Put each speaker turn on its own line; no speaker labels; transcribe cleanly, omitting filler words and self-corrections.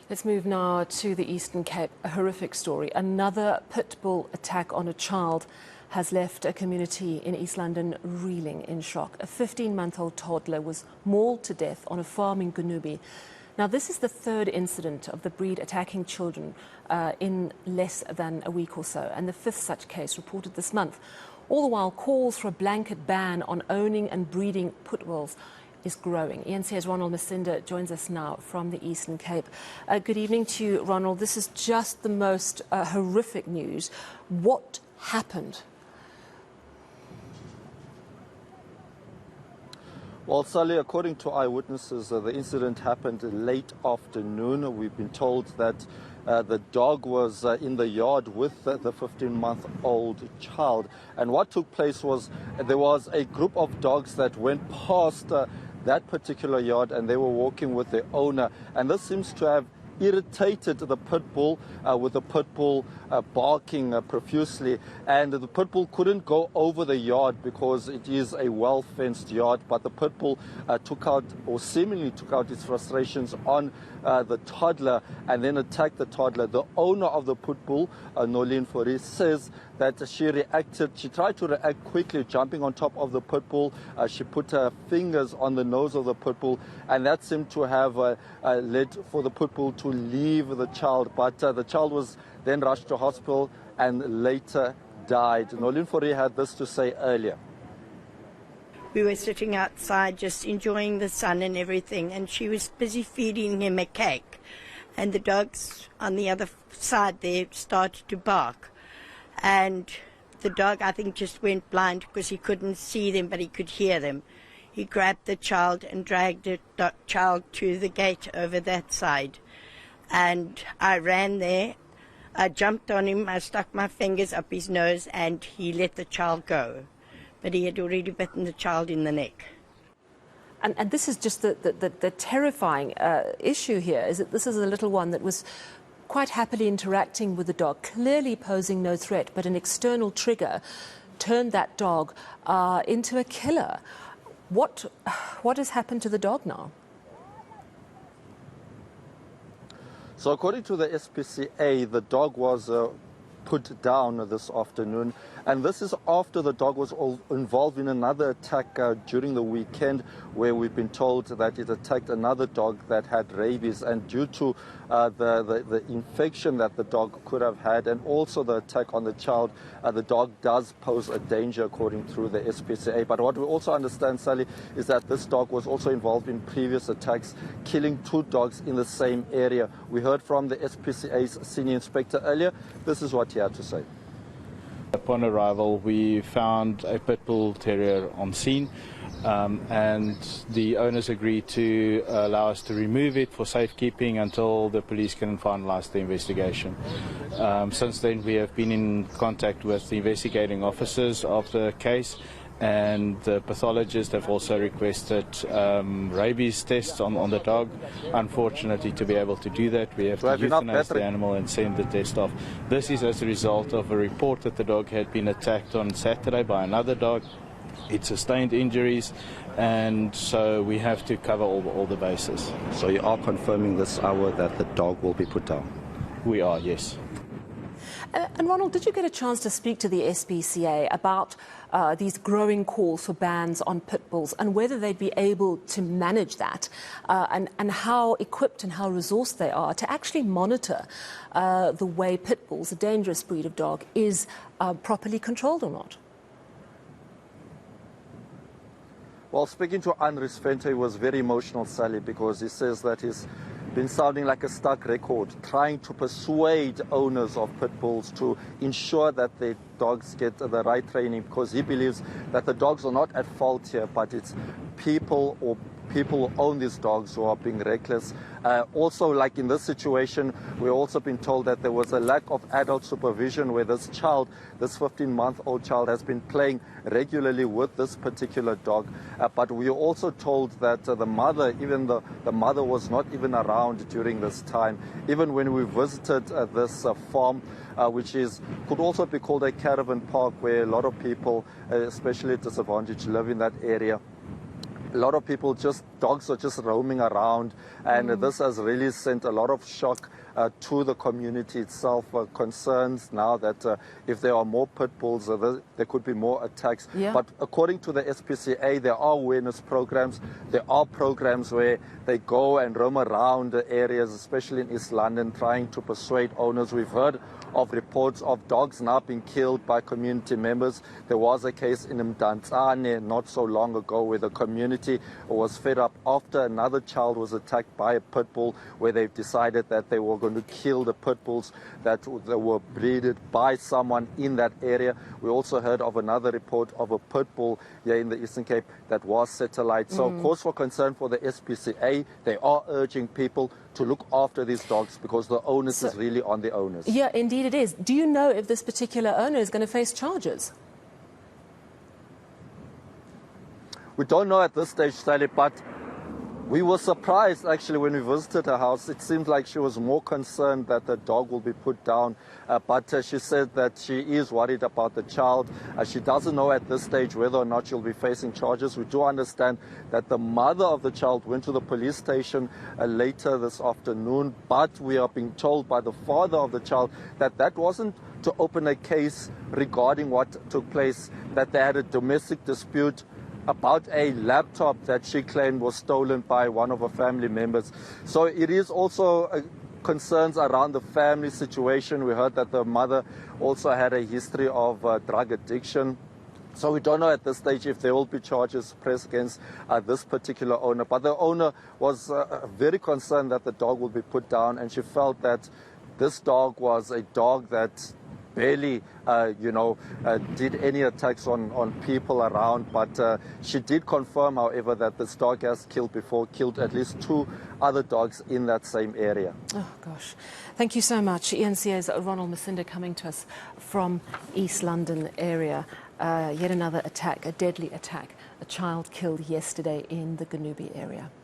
Let's move now to the Eastern Cape, a horrific story. Another pit bull attack on a child has left a community in East London reeling in shock. A 15-month-old toddler was mauled to death on a farm in Gunubi. Now, this is the third incident of the breed attacking children in less than a week or so, and the fifth such case reported this month. All the while, calls for a blanket ban on owning and breeding pit bulls is growing. eNCA's Ronald Masinda joins us now from the Eastern Cape. Good evening to you, Ronald. This is just the most horrific news. What happened?
Well, Sally, according to eyewitnesses, the incident happened late afternoon. We've been told that the dog was in the yard with the 15-month-old child. And what took place was there was a group of dogs that went past that particular yard, and they were walking with their owner. And this seems to have irritated the pit bull, with the pit bull barking profusely, and the pit bull couldn't go over the yard because it is a well-fenced yard. But the pit bull took out, or seemingly took out, its frustrations on the toddler and then attacked the toddler. The owner of the pit bull, Nolene Fourie, says that she tried to react quickly, jumping on top of the pit bull. She put her fingers on the nose of the pit bull, and that seemed to have led for the pit bull to leave the child. But the child was then rushed to hospital and later died. Nolene Fourie had this to say earlier.
We were sitting outside just enjoying the sun and everything, and she was busy feeding him a cake. And the dogs on the other side there started to bark. And the dog, I think, just went blind because he couldn't see them, but he could hear them. He grabbed the child and dragged the child to the gate over that side. And I ran there. I jumped on him. I stuck my fingers up his nose, and he let the child go. But he had already bitten the child in the neck.
And this is just the terrifying issue here, is that this is a little one that was quite happily interacting with the dog, clearly posing no threat, but an external trigger turned that dog into a killer. What has happened to the dog now?
So according to the SPCA, the dog was put down this afternoon, and this is after the dog was involved in another attack during the weekend, where we've been told that it attacked another dog that had rabies. And due to the infection that the dog could have had, and also the attack on the child, the dog does pose a danger according to the SPCA. But what we also understand, Sally, is that this dog was also involved in previous attacks, killing 2 dogs in the same area. We heard from the SPCA's senior inspector earlier. This is what he had to say.
Upon arrival, we found a pit bull terrier on scene, and the owners agreed to allow us to remove it for safekeeping until the police can finalize the investigation. Since then, we have been in contact with the investigating officers of the case, and the pathologists have also requested rabies tests on the dog. Unfortunately, to be able to do that, we have to euthanize the animal and send the test off. This is as a result of a report that the dog had been attacked on Saturday by another dog. It sustained injuries, and so we have to cover all the bases.
So you are confirming this hour that the dog will be put down?
We are, yes.
And Ronald, did you get a chance to speak to the SPCA about these growing calls for bans on pit bulls, and whether they'd be able to manage that, and how equipped and how resourced they are to actually monitor the way pit bulls, a dangerous breed of dog, is properly controlled or not?
Well, speaking to Andries Venter, he was very emotional, Sally, because he says that he's been sounding like a stuck record, trying to persuade owners of pit bulls to ensure that their dogs get the right training, because he believes that the dogs are not at fault here, but it's people who own these dogs who are being reckless. Also, like in this situation, we've also been told that there was a lack of adult supervision, where this child, this 15-month-old child, has been playing regularly with this particular dog. But we are also told that the mother, even the mother was not even around during this time. Even when we visited this farm, which could also be called a caravan park, where a lot of people, especially disadvantaged, live in that area. a lot of people dogs are just roaming around, and this has really sent a lot of shock to the community itself. Concerns now that if there are more pit bulls, there could be more attacks.
Yeah.
But according to the SPCA, there are awareness programs. There are programs where they go and roam around the areas, especially in East London, trying to persuade owners. We've heard of reports of dogs now being killed by community members. There was a case in Mdantsane not so long ago where the community was fed up after another child was attacked by a pit bull, where they've decided that they were going to kill the pit bulls that were breeded by someone in that area. We also heard of another report of a pit bull here in the Eastern Cape that was satellite. So cause for concern for the SPCA. They are urging people to look after these dogs because the onus is really on the owners.
Yeah, indeed it is. Do you know if this particular owner is going to face charges?
We don't know at this stage, Sally, but we were surprised actually when we visited her house. It seemed like she was more concerned that the dog will be put down, but she said that she is worried about the child. She doesn't know at this stage whether or not she'll be facing charges. We do understand that the mother of the child went to the police station later this afternoon, but we are being told by the father of the child that that wasn't to open a case regarding what took place, that they had a domestic dispute about a laptop that she claimed was stolen by one of her family members. So it is also concerns around the family situation. We heard that the mother also had a history of drug addiction. So we don't know at this stage if there will be charges pressed against this particular owner. But the owner was very concerned that the dog will be put down, and she felt that this dog was a dog that barely, did any attacks on people around. But she did confirm, however, that this dog has killed at least 2 other dogs in that same area.
Oh, gosh. Thank you so much. eNCA's Ronald Masinda coming to us from East London area. Yet another attack, a deadly attack. A child killed yesterday in the Ganubi area.